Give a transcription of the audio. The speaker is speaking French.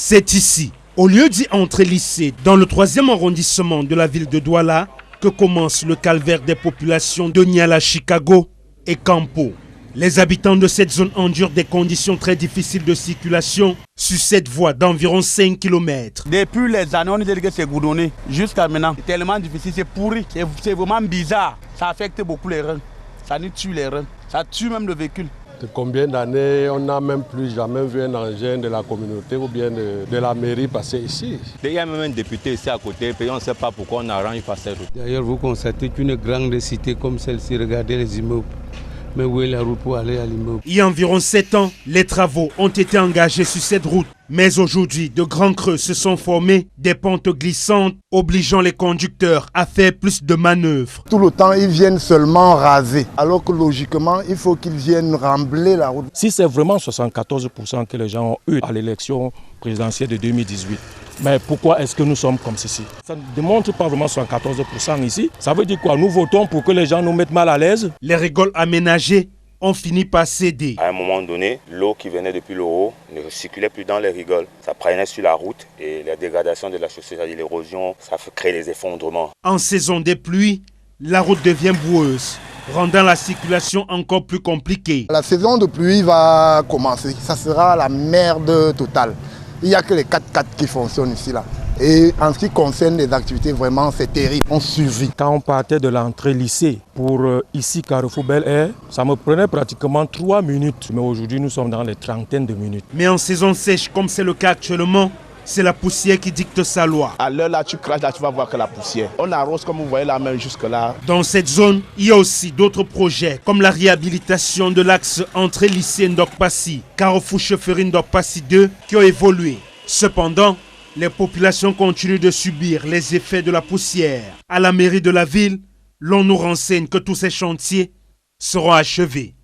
C'est ici, au lieu d'y entrer lycée, dans le 3e arrondissement de la ville de Douala, que commence le calvaire des populations de Niala, Chicago et Campo. Les habitants de cette zone endurent des conditions très difficiles de circulation sur cette voie d'environ 5 km. Depuis les années, on dit que c'est goudronné jusqu'à maintenant. C'est tellement difficile, c'est pourri, c'est vraiment bizarre. Ça affecte beaucoup les reins, ça nous tue les reins, ça tue même le véhicule. De combien d'années on n'a même plus jamais vu un engin de la communauté ou bien de la mairie passer ici. Il y a même un député ici à côté, puis on ne sait pas pourquoi on arrange pas cette route. D'ailleurs, vous constatez qu'une grande cité comme celle-ci, regardez les immeubles. Mais où est la route pour aller à l'immeuble? Il y a environ 7 ans, les travaux ont été engagés sur cette route. Mais aujourd'hui, de grands creux se sont formés, des pentes glissantes, obligeant les conducteurs à faire plus de manœuvres. Tout le temps, ils viennent seulement raser, alors que logiquement, il faut qu'ils viennent remblayer la route. Si c'est vraiment 74% que les gens ont eu à l'élection présidentielle de 2018, mais pourquoi est-ce que nous sommes comme ceci? Ça ne démontre pas vraiment 74% ici. Ça veut dire quoi? Nous votons pour que les gens nous mettent mal à l'aise? Les rigoles aménagées ont fini par céder. À un moment donné, l'eau qui venait depuis le haut ne circulait plus dans les rigoles. Ça prenait sur la route et la dégradation de la chaussée, c'est-à-dire l'érosion, ça crée des effondrements. En saison des pluies, la route devient boueuse, rendant la circulation encore plus compliquée. La saison de pluie va commencer, ça sera la merde totale. Il n'y a que les 4x4 qui fonctionnent ici là. Et en ce qui concerne les activités, vraiment c'est terrible, on survit. Quand on partait de l'entrée lycée pour ici Carrefour Bel Air, ça me prenait pratiquement 3 minutes. Mais aujourd'hui nous sommes dans les trentaines de minutes. Mais en saison sèche, comme c'est le cas actuellement, c'est la poussière qui dicte sa loi. À l'heure là, tu craches, là tu vas voir que la poussière. On arrose comme vous voyez la main jusque là. Dans cette zone, il y a aussi d'autres projets, comme la réhabilitation de l'axe entrée lycée Ndokpassi, Carrefour Chefferie Ndokpassi 2, qui ont évolué. Cependant, les populations continuent de subir les effets de la poussière. À la mairie de la ville, l'on nous renseigne que tous ces chantiers seront achevés.